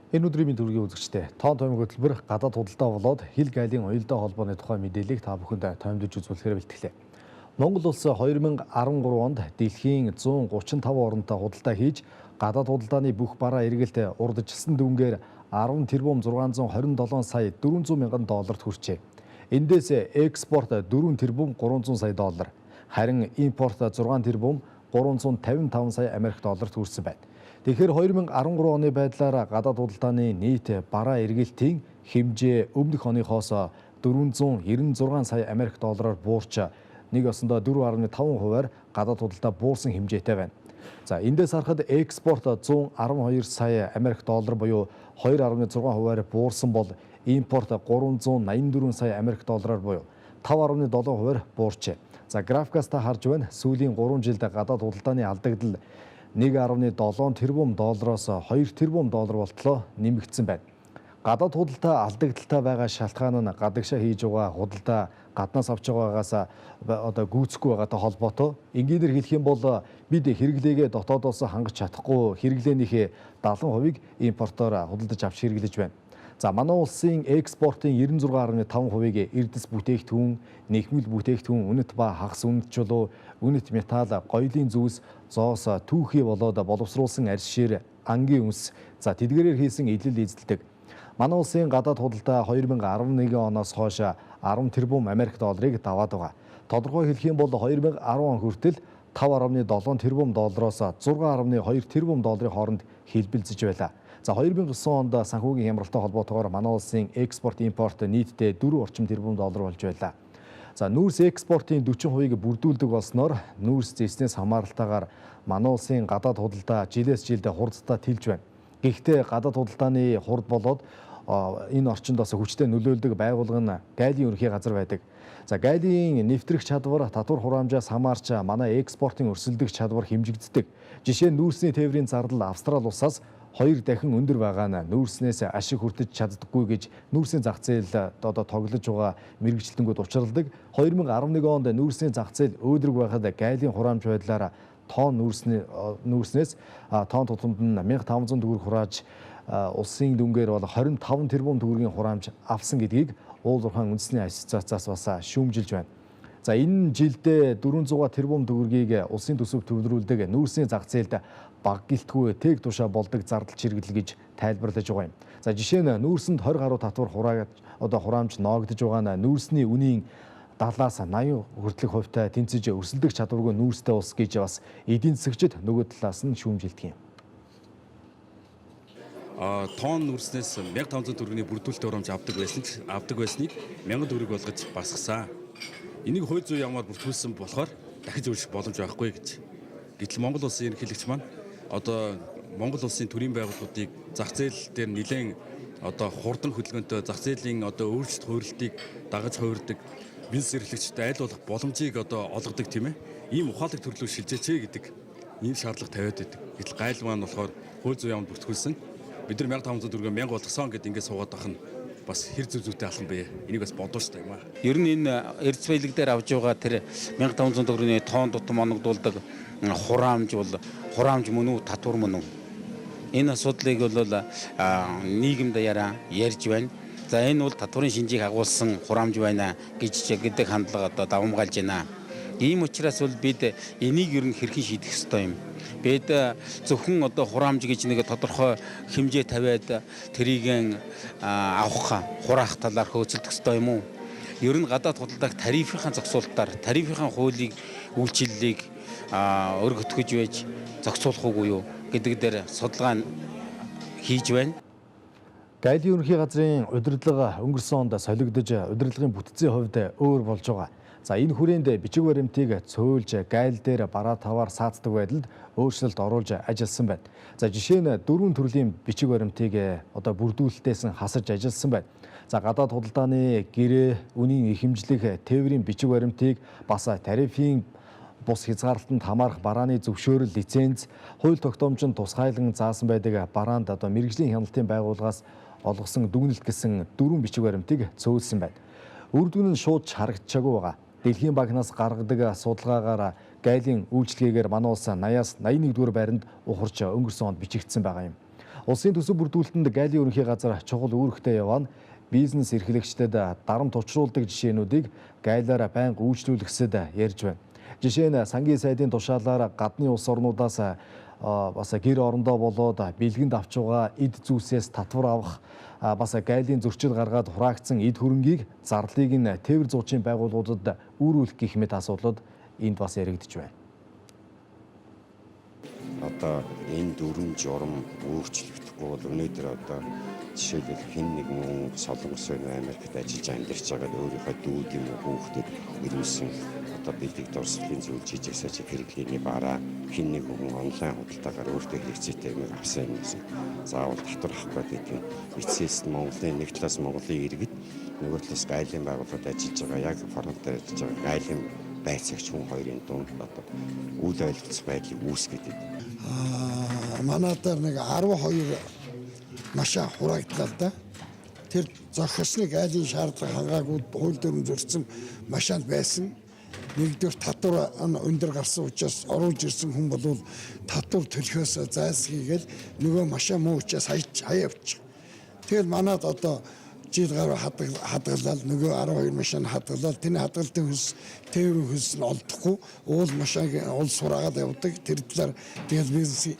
Энэ өдрийн төргийн үзэгчтэй тоон томьёо хөтөлбөр гадаад худалдаа болоод хил гайлын уялдаа холбооны тухай мэдээллийг та бүхэнд томьдож үзүүлэхээр бэлтгэлээ. Монгол улс 2013 онд дэлхийн 135 оронтой худалдаа хийж гадаад худалдааны бүх бараа эргэлт урдчилсан дүнгээр 10 тэрбум 627 сая 400 мянган долларт хүрчээ. Эндээс экспорт 4 тэрбум 300 сая доллар, харин импорт 6 тэрбум 355 сая Америк долларт хүрсэн байна. Тэгэхээр 2013 оны байдлаар гадаад худалдааны нийт бараа эргэлтийн хэмжээ өмнөх оныхоос 496 сая Америк доллараар буурч нэг осондоо 4.5%-аар гадаад худалдаа буурсан хэмжээтэй байна. За эндээс харахад экспорт 112 сая Америк доллар буюу 2.6%-аар буурсан бол импорт 384 сая Америк доллараар буюу 5.7%-аар буурчээ. За графикаас та харж байна. Сүүлийн 3 жилд гадаад худалдааны алдагдал 1.7 тэрбум доллароос 2 тэрбум доллар болтлоо нэмэгдсэн байна. Гадаад худалдаа алдагдaltaй байгаа шалтгаан нь гадагшаа хийж байгаа худалдаа гаднаас авч байгаагаас гүйцэхгүй байгаатай холбоотой. Энгийнээр хэлэх юм бол бид хэрэглээгээ дотоодоос хангаж чадахгүй хэрэглээнийхээ 70%-ийг импортоор худалдаж авч хэрэглэж байна. За манай улсын экспортын 96.5%-ийг эрдэс бүтээгдэхүүн, нэхмэл бүтээгдэхүүн, үнэт ба хагас үнэт чулуу, үнэт металл, гоёлын зүйлс, зоос, түүхий болоод боловсруулсан арьс шир, ангийн үнс, за тэдгээрээр хийсэн илэл эзэлдэг. Манай улсын гадаад худалдаа 2011 оноос хойш 10 тэрбум Америк долларыг даваад байгаа. Тодорхой хэлэх юм бол 2010 он хүртэл 5.7 тэрбум доллароос 6.2 тэрбум долларын хооронд хэлбэлзэж байлаа. За 2009 онд санхүүгийн хямралтай холбоотойгоор манай улсын экспорт импорт нийтдээ 4 орчим тэрбум доллар болж байлаа. За нүүрс экспортын 40%-ийг бүрдүүлдэг болсноор нүүрс зэснээс хамааралтайгаар манай улсын гадаад худалдаа жилээс жилд хурдтай тэлж байна. Гэхдээ гадаад худалдааны хурд болоод энэ орчинд бас хүчтэй нөлөөлдөг байгууллага нь гайлын ерөнхий газар байдаг. За гайлын нэвтрэх чадвар татвар хураамжаас хамаарч манай экспортын өрсөлдөх чадвар хэмжигддэг. Жишээ нь нүүрсний тээврийн зардал Австрали улсаас 2 дахин өндөр байгаа нь нүүрснээс ашиг хүртэж чаддаггүй гэж нүүрсийн зах зээл тоглож байгаа мэрэгчлэнгүүд учралдаг. 2011 онд нүүрсний зах зээл өөдрөг байхад гайлын хураамж байдлаар тоон нүүрснээс тоон тутамд нь 1500 төгрөг хурааж улсын дүнгээр бол 25 тэрбум төгрөгийн хураамж авсан гэдгийг уул уурхайн үндэсний ассоциацаас бас шүүмжилж байна. За энэ жилдээ 400 тэрбум төгрөгийг улсын төсөв төвлөрүүлдэг нүүрсний зах зээлд баг гэлтгүй тэг тушаа болдог зардал чирэгдэл гэж тайлбарлаж байгаа юм. За жишээ нь нүүрсэнд 20 гаруй татвар хураамж ноогдож байгаа нь нүүрсний үнийн 70-аас 80 хүртэлх хувьтай тэнцэж өрсөлдөх чадваргүй нүүрстэй улс гэж бас эдийн засагчид нөгөө талаас нь шүүмжилдэг юм. Тоон нүүрснээс 1500 төгрөгийн бүрдүүлэлт хураамж авдаг байсныг 1000 төгрөг болгож басгасан. Энийг хууль зүйн ямаар бүртгүүлсэн болохоор дахиж өөрчлөх боломж байхгүй гэж. Гэтэл Монгол улсын ерөнхийлөгч маань Монгол улсын төрийн байгууллагуудыг зах зээл дээр нэлээд хурдан хөдөлгөөнтэй зах зээлийн өөрчлөлт хуурилтыг дагаж хувирдаг бизнес эрхлэгчдэд айл болох боломжийг олгодог тийм ээ. Ийм ухаалаг төрлөө шилжээч гэдэг ийм шаардлага тавиад байдаг. Гэтэл гайл маань болохоор хууль зүйн ямаар бүртгүүлсэн. Бид нар 1500 төгрөг 1000 болгосон гэдээ ингээд суугаад байх нь бас хэр зүйтэй алхам бэ? Энийг бас бодож та юм аа. Ер нь энэ эрдэс баялаг дээр авж байгаа тэр 1500 төгрөгийн тоон тутам оногдуулдаг хураамж бол хураамж мөн үү, татвар мөн үү? Энэ асуудлыг бол нийгэм даяараа ярьж байна. За энэ бол татварын шинжийг агуулсан хураамж байна гэдэг хандлага давамгаалж байна. Ийм учраас бол бид энийг ер нь хэрхэн шийдэх ёстой юм. Бид зөвхөн хураамж гэж нэг тодорхой хэмжээ тавиад тэрийг авах хураах талаар хөөцөлдөх ёстой юм уу? Ер нь гадаад худалдааг тарифын зохицуулалтаар тарифын хуулийг үйлчиллийг өргөтгөж байж зохицуулах уугүй юу гэдэг дээр судалгаа хийж байна. Гайлын ерөнхий газрын удирдлага өнгөрсөн онд солигдож удирдлагын бүтцийн хувьд өөр болж байгаа. За энэ хүрээнд бичиг баримтыг цөөлж гайл дээр бараа таваар саацдаг байдалд өөрчлөлт оруулж ажилласан байна. За жишээ нь 4 төрлийн бичиг баримтыг бүрдүүлэлтээс хасаж ажилласан байна. За гадаад худалдааны гэрээ, үнийн ихэмжлэх тээврийн бичиг баримтыг бас тарифын бус хязгаарлалтанд хамаарах барааны зөвшөөрөл, лиценз, хууль тогтоомжинд тусгайлан заасан байдаг бараанд мэргэжлийн хяналтын байгууллагаас олгосон дүгнэлт гэсэн 4 бичиг баримтыг цөөлсөн байна. Үр дүн нь шууд харагдчихаагүй байгаа. Дэлхийн банкнаас гаргадаг судалгаагаар гайлын үйлчлэгээр манай улс 80-аас 81 дугаар байранд ухарч өнгөрсөн онд бичигдсэн байгаа юм. Улсын төсөв бүрдүүлэлтэнд гайлын ерөнхий газар чухал үүрэгтэй яваа нь бизнес эрхлэгчдэд дарамт учруулдаг жишээнүүдийг гайлаараа байнга үйлчлүүлэхсэд ярьж байна. Жишээ нь сангийн сайдын тушаалаар гадны улс орнуудаас бас гэр орондоо болоод бэлгэнд авч байгаа эд зүйлсээс татвар авах, бас гайлын зөрчил гаргаад хураагдсан эд хөрөнгийг зарлыг нь тээвэр зуучийн байгууллагуудад үүрүүлэх гэх мэт асуудлууд энд бас яригдж байна. Одоо энэ дүрм журам өөрчлөгдөхгүй бол өнөөдөр одоо жишээлбэл хэн нэгэн Солонгос байна, Америкт ажиллаж амьдарч байгаа өөрийнхөө дүүд юм уу хүүхдэд ирүүлсэн одоо бидэг дурсгалын зүйл жижигсэж хэрэглээний бараа хэн нэгэн онлайн худалдаагаар өөртөө хэрэгцээтэй юм авсан юм гэсэн. Заавал татвар авахгүй гэдэг нь эцэст нь Монголын нэг талаас Монголын иргэд нөгөө талаас гайлын байгууллагад ажиллаж байгаа яг фронт дээр ажиллаж байгаа гайлын байцаагч хүн хоёрын дунд одоо үйл ойлголцох байдлыг үүсгэдэг. Манайдаар нэг 12 машин хураагдлаа л да. Тэр зохиосныг айлын шаардлага хангаагүй хууль дүрм зөрчсөн машинд байсан. Нэгдүгээр татвар өндөр гарсан учраас оруулж ирсэн хүн бол татвар төлөхөөс зайлсхийгээл нөгөө машин муу учраас хаяавч. Тэгэл манайд одоо жил гаруй хадгалал нөгөө 12 машин хадгалал тэний хадгалтын хөлс тээврийн хөлс нь олдохгүй уул машиныг уул сураагаад явдаг. Тэр талаар тэгэл бизнес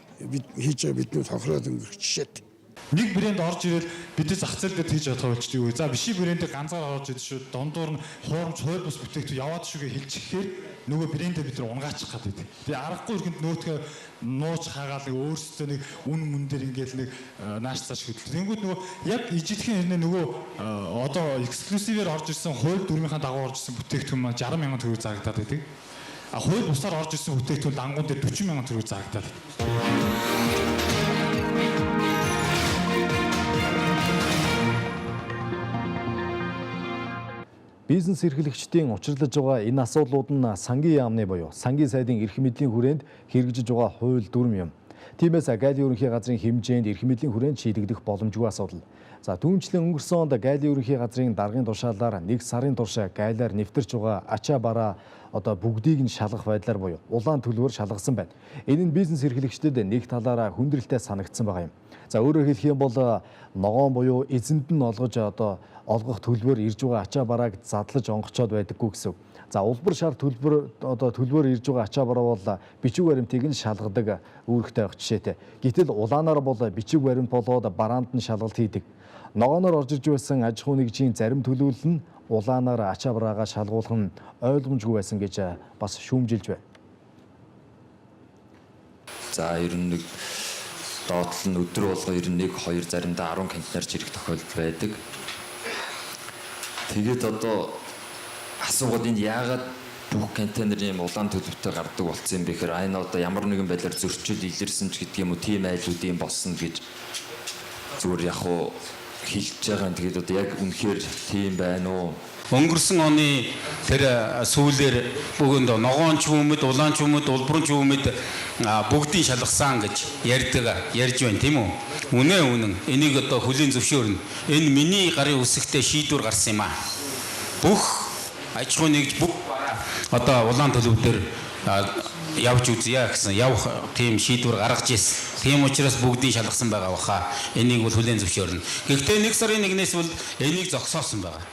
хийж байгаа бидний тохироод өнгөрөх жишээт. Нэг брэнд орж ирэл бидний зах зээл дээр хийж чадах болчтой юу. За биши брэндээ ганцаар орж ирж шүү. Дундуур нь хуурамч хууль бус бүтээгдэхүүн яваад шүүгээ хэлчихээр нөгөө брэндээ бид нар унгаачих гэдэг. Тэгээ аргагүй ихэнд нөөтгөө нууц хаагаал өөрсдөө нэг үн мөн дээр ингээл нэг нааш цааш хөдөлж. Тэнгүүд нөгөө яг ижилхэн хэрнээ нөгөө одоо эксклюзивээр орж ирсэн хууль дүрмийнхаа дагуу орж ирсэн бүтээгдэхүүн маань 60,000 төгрөг зарагдаад байдаг. А хууль бусаар орж ирсэн бүтээгдэхүүн дангуун дээр 40,000 төгрөг зарагдаад байдаг. Бизнес эрхлэгчдийн учрлаж байгаа энэ асуудлууд нь сангийн яамны буюу сангийн сайдын эрх мэдлийн хүрээнд хэрэгжиж байгаа хууль дүрм юм. Тиймээс гайлын ерөнхий газрын хэмжээнд эрх мэдлийн хүрээнд шийдэгдэх боломжгүй асуудал. За түүнчлэн өнгөрсөн онд гайлын ерөнхий газрын даргын тушаалаар 1 сарын турш гайлаар нэвтэрч байгаа ачаа бараа одоо бүгдийг нь шалгах байдлаар буюу улаан төлбөр шалгасан байна. Энэ нь бизнес эрхлэгчдэд нэг талаараа хүндрэлтэй санагдсан байгаа юм. За өөрөөр хэлэх юм бол ногоон буюу эзэнд нь олгох төлбөр ирж байгаа ачаа барааг задлаж онгочоод байдаггүй гэсэн. За улбар шар төлбөр ирж байгаа ачаа бараа бол бичиг баримтыг нь шалгадаг үүрэгтэй байх жишээтэй. Гэтэл улаанаар бол бичиг баримт болоод бараанд нь шалгалт хийдэг. Ногооноор орж ирж байсан аж ахуй нэгжийн зарим төлөвлөл нь улаанаар ачаа бараагаа шалгуулах нь ойлгомжгүй байсан гэж бас шүүмжилж байна. За ер нь нэг доотлол нь өдөр болго 91-2 заримдаа 10 контейнерч ирэх тохиолдол байдаг. Тэгээд одоо асуугаад энд яагаад бүх контейнерын улаан төлөвтэй гардаг болсон юм бэ гэхээр энэ одоо ямар нэгэн байдлаар зөрчил илэрсэн ч гэдэг юм уу тийм айлуудын болсон гэж зүгээр яг уу хэлж байгаа. Тэгээд одоо яг үнэхээр тийм байна уу? Өнгөрсөн оны тэр сүүлээр бүгд ногоонч хүмүүд, улаанч хүмүүд, улбаранч хүмүүд бүгдийг шалгасан гэж ярьж байна тийм үү? Үнэн. Энийг одоо хүлийн зөвшөөрнө. Энэ миний гарын үсэгтээ шийдвэр гарсан юм аа. Бүх аж ахуй нэгж бүх одоо улаан төлөвдөр явж үзье гэсэн явах тийм шийдвэр гаргаж ирсэн. Тийм учраас бүгдийг шалгасан байгаа баха. Энийг бол хүлийн зөвшөөрнө. Гэхдээ 1 сарын 1-ээс бол энийг зогсоосон байгаа.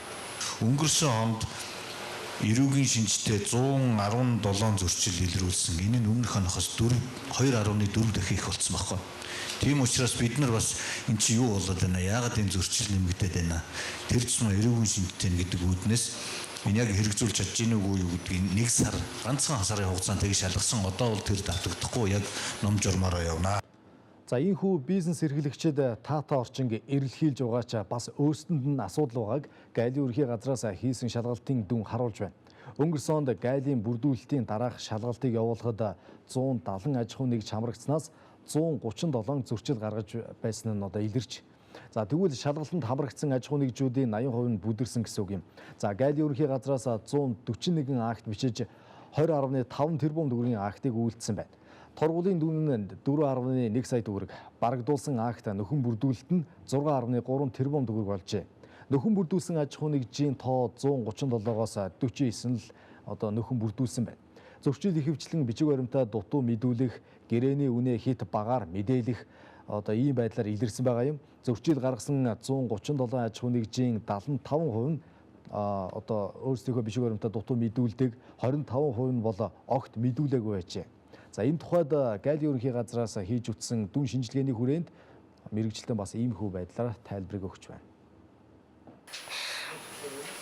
Өнгөрсөн онд эрүүгийн шинжтэй 117 зөрчил илрүүлсэн. Энэ нь өмнөх онохоос 2.4 дахин их болсон байхгүй. Тийм учраас бид нар бас эн чи юу болоод байна? Яагаад энэ зөрчил нэмэгдээд байна? Тэр чинь эрүүгийн шинжтэй гэдэг үүднээс энэ яг хэрэгжүүлж чадж гин үгүй юу гэдгийг 1 сар ганцхан сарын хугацаанд тэг шалгасан. Одоо бол тэр давтагдахгүй яг ном журмаараа явна. За ийхүү бизнес эрхлэгчид таата орчинг эрэлхийлж байгаа ч бас өөрсдөнд нь асуудал байгааг гайлын ерөнхий газраас хийсэн шалгалтын дүн харуулж байна. Өнгөрсөн онд гайлын бүрдүүлэлтийн дараах шалгалтыг явуулахад 170 аж ахуй нэгж хамрагдсанаас 137 зөрчил гаргаж байсан нь одоо илэрч. За тэгвэл шалгалтанд хамрагдсан аж ахуй нэгжүүдийн 80% нь бүдэрсэн гэсэн үг юм. За гайлын ерөнхий газраас 141 акт бичиж 20.5 тэрбум төгрөгийн актыг үйлдсэн байна. Торгуулийн дүн нь 4.1 сая төгрөг, барагдуулсан акт нөхөн бүрдүүлэлт нь 6.3 тэрбум төгрөг болжээ. Нөхөн бүрдүүлсэн аж ахуй нэгжийн тоо 137-оос 49 л одоо нөхөн бүрдүүлсэн байна. Зөрчил ихэвчлэн бичиг баримтаа дутуу мэдүүлэх, гэрээний үнэ хит багаар мэдээлэх, одоо ийм байдлаар илэрсэн байгаа юм. Зөрчил гаргасан 137 аж ахуй нэгжийн 75% нь одоо өөрсдийнхөө бичиг баримтад дутуу мэдүүлдэг, 25% нь бол огт мэдүүлээгүй байжээ. За энэ тухайд Гайлийн ерөнхий газраас хийж үтсэн дүн шинжилгээний хүрээнд мэргэжилтэн бас иймэрхүү байдлаар тайлбарыг өгч байна.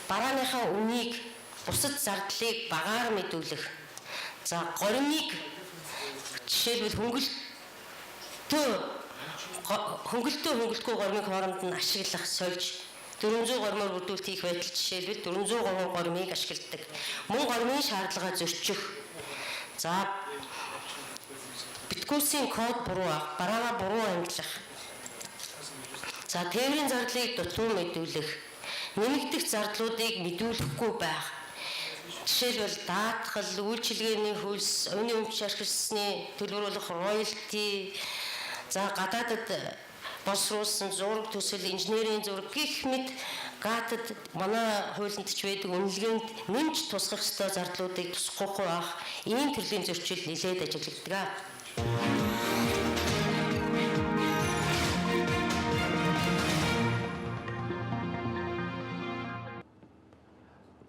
Барааныхаа үнийг бусад зардлыг багаар мэдүүлэх. За горимыг жишээлбэл хөнгөлтөө горимыг хооронд нь ашиглах, сольж 400 горимоор бүрдүүлэлт хийх байтал жишээлбэл 400 горимыг ашигладаг. Мөн горимын шаардлагаа зөрчих. За биткойсийн код буруу авах, бараагаа буруу ангилах. За тээврийн зардлыг дутуу мэдүүлэх, нэмэгдэх зардлуудыг мэдүүлэхгүй байх. Жишээлбэл даатгал, үйлчилгээний хөлс, оюуны өмч ашигласны төлбөрлөх роялти, за гадаадад боловсруулсан зураг төсөл, инженерийн зураг гэх мэт гадаад манай хуулинд ч байдаг үнэлгээнд нэмж тусгах ёстой зардлуудыг тусгахгүй байх. Ийм төрлийн зөрчил нэлээд ажиглагддаг.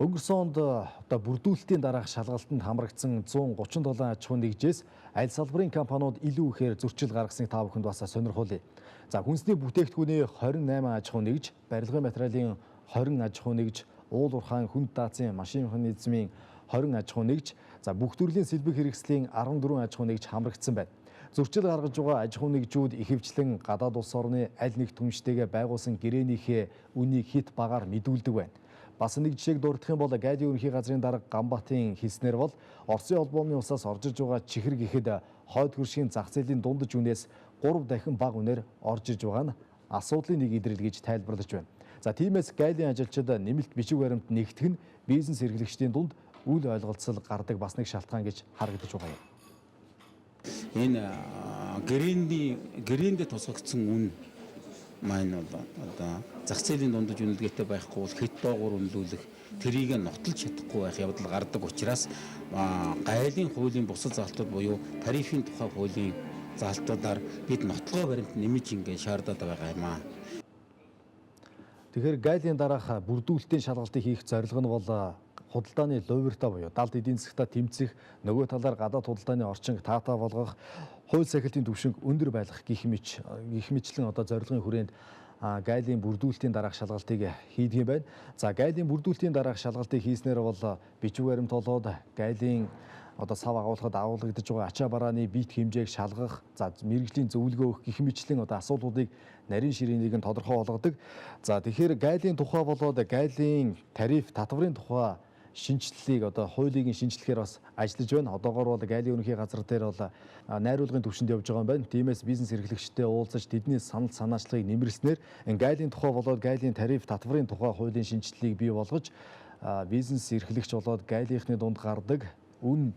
Өнгөрсөн онд одоо бүрдүүлэлтийн дараах шалгалтанд хамрагдсан 137 аж ахуй нэгжээс аль салбарын компаниуд илүү ихээр зөрчил гаргасныг та бүхэнд бас сонирхуулъя. За хүнсний бүтээгдэхүүний 28 аж ахуй нэгж, барилгын материалын 20 аж ахуй нэгж, уул уурхайн хүнд даацын машин механизмын 20 аж ахуй нэгж, за бүх төрлийн сэлбэг хэрэгслийн 14 аж ахуй нэгж хамрагдсан байна. Зөрчил гаргаж байгаа аж ахуй нэгжүүд ихэвчлэн гадаад улс орны аль нэг түнштэйгээ байгуулсан гэрээнийхээ үнийг хит багаар мэдүүлдэг байна. Бас нэг жишээг дурдах юм бол Гайлийн ерөнхий газрын дарга Гамбатын хэлснээр бол Оросын холбооны улсаас орж иж байгаа чихэр гэхэд хойд хөршийн зах зээлийн дундаж үнээс 3 дахин бага үнээр орж иж байгаа нь асуудлын нэг идрэл гэж тайлбарлаж байна. За тиймээс Гайлийн ажилчид нэмэлт бичиг баримт нэгтгэх нь бизнес эрхлэгчдийн дунд үл ойлголцол гардаг бас нэг шалтгаан гэж харагдаж байгаа юм. Энэ гэрээндээ тусгагдсан үн маань бол одоо зах зээлийн дундаж үнэлгээтэй байхгүй бол хэд доогуур үнэлүүлэх, тэрийг нотолж чадахгүй байх явдал гардаг учраас гайлийн хуулийн бусад залтууд буюу тарифын тухай хуулийн залтуудаар бид нотлогоо баримт нэмж ингээд шаардаад байгаа юм аа. Тэгэхээр Гайлийн дараах бүрдүүлэлтийн шалгалтыг хийх зорилго нь бол худалдааны лувертаа буюу далд эдийн засгтаа тэмцэх, нөгөө талаар гадаад худалдааны орчинг таатай болгох, хууль сахилтын түвшинг өндөр байлгах гэх мэтлэн одоо зорилгын хүрээнд Гайлийн бүрдүүлэлтийн дараах шалгалтыг хийдэг юм байна. За Гайлийн бүрдүүлэлтийн дараах шалгалтыг хийснээр бол бичиг баримт болоод Гайлийн одоо сав агуулгад агуулгадж байгаа ачаа барааны бит хэмжээг шалгах, за мэргэжлийн зөвлөгөө өгөх гэх мэтлэн одоо асуудлуудыг нарийн ширээнийг нь тодорхой болгодог. За тэгэхээр Гайлийн тухай болоод Гайлийн тариф татварын тухай шинжилтийг одоо хуулийг шинжлэхээр бас ажиллаж байна. Одоогоор бол Гайлийн ерөнхий газар дээр бол найруулгын түвшинд явж байгаа юм байна. Тиймээс бизнес эрхлэгчтэй уулзаж тэдний санал санаачлагыг нэмэрснээр Гайлийн тухай болоод Гайлийн тариф татварын тухай хуулийн шинжилтийг бий болгож бизнес эрхлэгч болоод Гайлийнхны дунд гардаг үн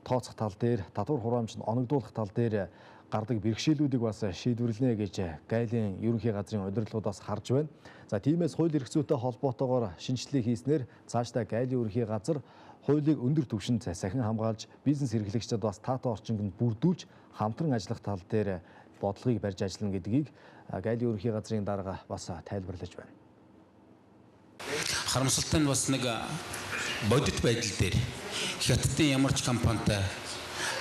тооцох тал дээр, татвар хураамжийг оногдуулах тал дээр гардаг бэрхшээлүүдийг бас шийдвэрлэнэ гэж Гайлийн ерөнхий газрын удирдлагуудаас харж байна. За тиймээс хууль эрх зүйтэй холбоотойгоор шинжилгээ хийснээр цаашдаа Гайлийн ерөнхий газар хуулийг өндөр түвшинд сахин хамгаалж бизнес эрхлэгчдад бас таатай орчинд бүрдүүлж хамтран ажиллах тал дээр бодлогыг барьж ажиллана гэдгийг Гайлийн ерөнхий газрын дарга бас тайлбарлаж байна. Харамсалтай нь бас нэг бодит байдал дээр Хятадын ямар ч компанитай,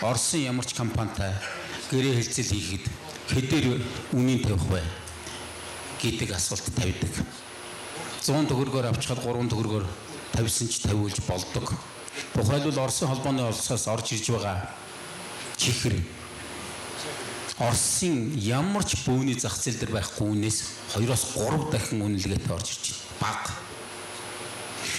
Оросын ямар ч компанитай гэрээ хэлцэл хийхэд хэдээр үнийн тавих вэ гэдэг асуулт тавьдаг. 100 төгрөгөөр авчихад 3 төгрөгөөр тавьсан ч тавиулж болдог. Тухайлбал Оросын холбооны улсаас орж ирж байгаа чихэр Оросын ямар ч бөөний зах зээл дээр байхгүй үнээс 2-3 дахин үнэлгээтэй орж ирж байна. Бага.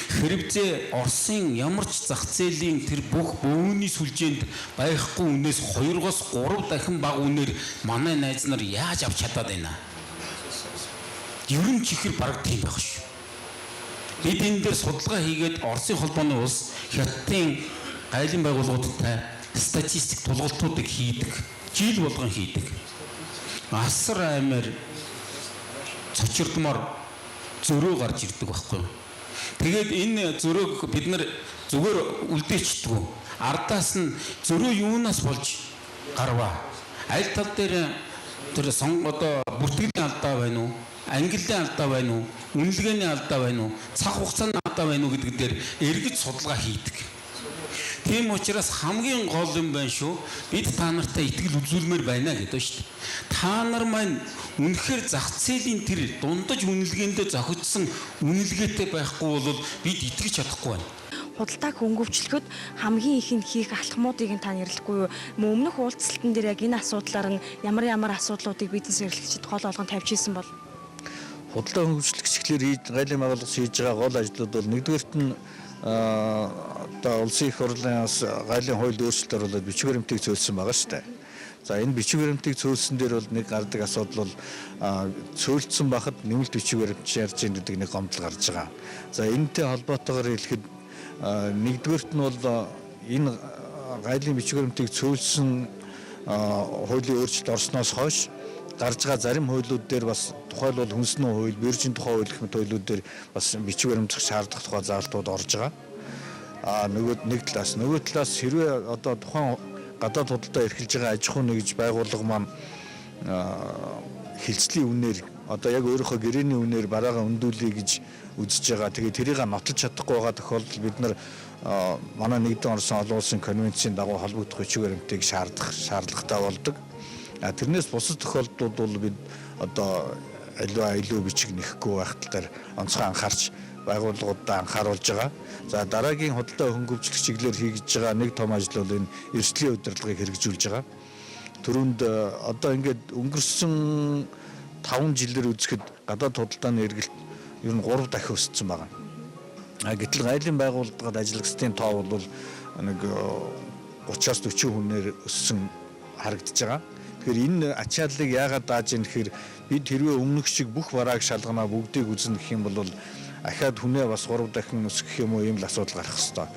Хэрэгцээ Оросын ямар ч зах зээлийн тэр бүх бөөний сүлжээнд байхгүй үнээс 2-3 дахин бага үнээр манай найз нар яаж авч чадаад байна? Ер нь чихэр бараг тийм байх шүү. Бид энэ дээр судалгаа хийгээд Оросын холбооны улс Хятадын гайлын байгууллагуудтай статистик тулгалтуудыг хийдэг. Жил болгон хийдэг. Асар аймаар цочирдмор зөрөө гарч ирдэг байхгүй юу? Тэгээд энэ зөрөөг бид нар зүгээр үлдээчихдэг. Ардаас нь зөрөө юунаас болж гарваа? Аль тал дээр тэр одоо бүртгэлийн алдаа байна уу? Ангиллын алдаа байна уу? Үнэлгээний алдаа байна уу? Цаг хугацааны алдаа байна уу гэдэг дээр эргэж судалгаа хийдэг. Тийм учраас хамгийн гол юм байна шүү. Бид та нартай итгэл үзүүлмээр байна гэдэг шүү дээ. Та нар маань үнэхээр зах зээлийн тэр дундаж үнэлгээндээ зохицсон үнэлгээтэй байхгүй бол бид итгэж чадахгүй байна. Худалдааг хөнгөвчлөхөд хамгийн ихэнд хийх алхмуудыг та нэрлэхгүй юу? Өмнөх уулзалтан дээр яг энэ асуудлаар нь ямар асуудлуудыг бизнес эрхлэгчид гол олгон тавьж ирсэн бол? Худалдаа хөнгөвчлөгч гэхлээр гайлын байгууллагаас хийж байгаа гол ажлууд бол нэгдүгээрт нь одоо улсын их хурлаас гайлын хууль өөрчлөлт оруулаад бичиг баримтыг зөөлсөн байгаа шүү дээ. За энэ бичиг баримтыг зөөлсөн дээр бол нэг гардаг асуудал бол цөөлдсөн байхад нэмэлт бичиг баримт шаарж ийн гэдэг нэг гомдол гарч байгаа. За энэтэй холбоотойгоор хэлэхэд нэгдүгээрт нь бол энэ гайлын бичиг баримтыг цөөлсөн хуулийн өөрчлөлт орсноос хойш гарч байгаа зарим хуулиуд дээр бас тухайлбал хүнснүү хууль, биржийн тухай хууль гэх мэт хуулиуд дээр бас бичиг баримтлах шаардлагатай тухай заалтууд орж байгаа. Нэг талаас хэрвээ одоо тухайн гадаад худалдаа эрхэлж байгаа аж ахуйн нэгж байгууллага маань хилцлийн үнээр одоо яг өөрийнхөө гэрээний үнээр бараагаа өндүүлэе гэж үзэж байгаа. Тэгээд тэрийг нотолж чадахгүй байгаа тохиолдолд бид нар манай нэгдэн орсон олон улсын конвенцийн дагуу холбогдох бичиг баримтыг шаардлагатай болдог. Тэрнээс бусад тохиолдлууд бол бид одоо илүү бичиг нэхгүй байх тал дээр онцгой анхаарч байгууллагуудаа анхааруулж байгаа. За дараагийн худалдаа хөнгөвчлөх чиглэлээр хийж байгаа нэг том ажил бол энэ эрсдлийн удирдлагыг хэрэгжүүлж байгаа. Түрүүнд одоо ингээд өнгөрсөн 5 жилээр үзэхэд гадаад худалдааны эргэлт ер нь 3 дахин өссөн байгаа. Гэтэл гайлын байгууллагад ажиллагчдын тоо бол нэг 30-аас 40 хүнээр өссөн харагдаж байгаа. Тэгэхээр энэ ачааллыг яагаад дааж ийм гэхээр бид хэрвээ өмнөх шиг бүх барааг шалганаа бүгдийг үзнэ гэх юм бол ахаад хүнээ бас 3 дахин өсгөх юм уу ийм л асуудал гарах хэвээр.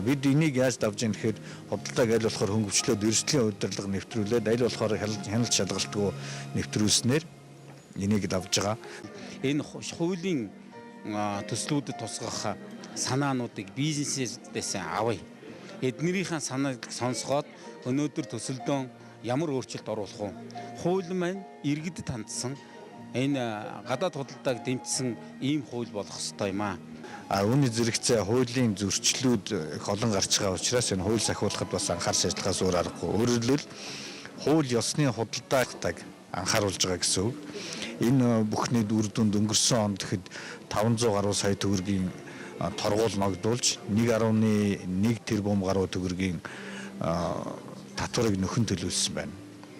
Бид энийг яаж давж ийм гэхээр худалдааг аль болохоор хөнгөвчлөөд эрсдлийн удирдлага нэвтрүүлээд аль болохоор хяналт шалгалтгүй нэвтрүүлснээр энийг давж байгаа. Энэ хуулийн төслүүдэд тусгах санаануудыг бизнесээс авъя. Эднэрийнхээ санааг сонсгоод өнөөдөр төсөлдөө ямар өөрчлөлт оруулах вэ? Хууль маань иргэдэд хандсан энэ гадаад худалдааг дэмжсэн ийм хууль болох ёстой юм аа. Үүний зэрэгцээ хуулийн зөрчлүүд их олон гарч байгаа учраас энэ хууль сахиулахад бас анхаарч ажиллахаас өөр аргагүй. Өөрөөр хэлбэл хууль ёсны худалдааг анхааруулж байгаа гэсэн үг. Энэ бүхний үр дүнд өнгөрсөн онд гэхэд 500 гаруй сая төгрөгийн торгуул ногдуулж 1.1 тэрбум гаруй төгрөгийн татварыг нөхөн төлөвлөсөн байна.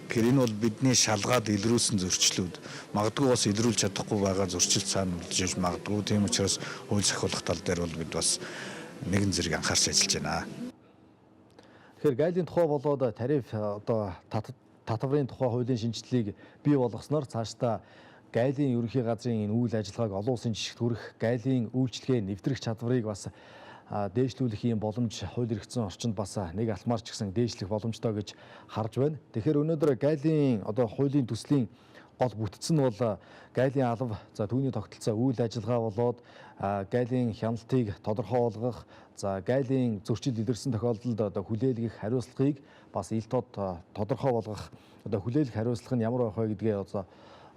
Тэгэхээр энэ бол бидний шалгаад илрүүлсэн зөрчлүүд. Магадгүй бас илрүүлж чадахгүй байгаа зөрчил цаана үлдэж магадгүй. Тийм учраас хууль сахиулах тал дээр бол бид бас нэгэн зэрэг анхаарч ажиллаж байна. Тэгэхээр гайлын тухай болоод тариф одоо татварын тухай хуулийн шинжилгээг бий болгосноор цаашдаа гайлын ерөнхий газрын энэ үйл ажиллагааг олон улсын жишгт хүрэх гайлын үйлчлэгээ нэвтрэх чадварыг бас дээшлүүлэх юм боломж хууль эрхцэн орчинд бас нэг алхмаар ч гэсэн дээшлэх боломжтой гэж харж байна. Тэгэхээр өнөөдөр гайлын одоо хуулийн төслийн гол бүтцэн нь бол гайлын алба, за түүний тогтолцоо үйл ажиллагаа болоод гайлын хяналтыг тодорхой болгох, за гайлын зөрчил илэрсэн тохиолдолд одоо хүлээлгэх хариуцлагыг бас ил тод тодорхой болгох, одоо хүлээлгэх хариуцлага нь ямар байх вэ гэдгээ одоо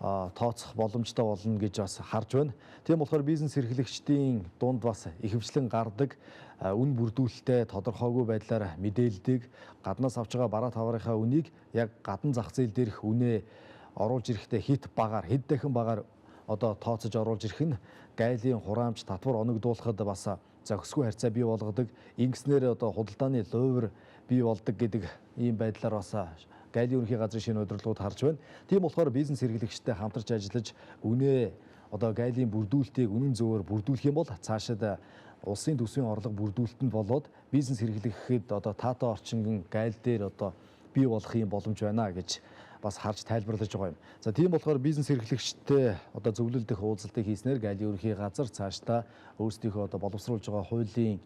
тооцох боломжтой болно гэж бас харж байна. Тийм болохоор бизнес эрхлэгчдийн дунд бас ихэвчлэн гардаг үн бүрдүүлэлттэй тодорхойгүй байдлаар мэдээлдэг, гаднаас авч байгаа бараа таврынхаа үнийг яг гадна зах зээл дээрх үнэ оруулж ирэхдээ хэд дахин багаар одоо тооцож оруулж ирэх нь гайлын хураамж татвар оногдуулахад бас зохисгүй харьцаа бий болгодог. Ингэснээр одоо худалдааны лувр бий болдог гэдэг ийм байдлаар бас гайлын ерөнхий газрын шинэ удирдлагууд харж байна. Тийм болохоор бизнес эрхлэгчтэй хамтарч ажиллаж үнэ одоо гайлын бүрдүүлэлтийг үнэн зөвөөр бүрдүүлэх юм бол цаашид улсын төсвийн орлого бүрдүүлэлтэнд болоод бизнес эрхлэхэд одоо таатай орчин гайл дээр одоо бий болох юм боломж байна гэж бас харж тайлбарлаж байгаа юм. За тийм болохоор бизнес эрхлэгчтэй одоо зөвлөлдөх уулзалтыг хийснээр гайлын ерөнхий газар цаашдаа өөрсдийнхөө одоо боловсруулж байгаа хуулийн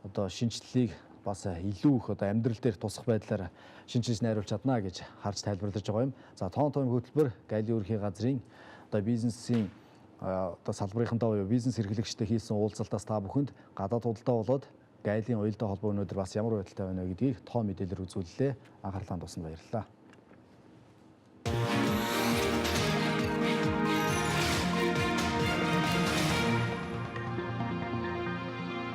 одоо шинжилгээг бас илүү их одоо амьдрал дээр тусах байдлаар шинжилж найруулж чадна гэж харж тайлбарлаж байгаа юм. За тоон хөтөлбөр гайлын ерөнхий газрын одоо бизнесийн одоо салбарынхандаа буюу бизнес эрхлэгчтэй хийсэн уулзалтаас та бүхэнд гадаад худалдаа болоод гайлын уялдаа холбоо өнөөдөр бас ямар байдалтай байна вэ гэдгийг тоо мэдээлэлээр үзүүллээ. Анхаарлаа хандуулсанд баярлалаа.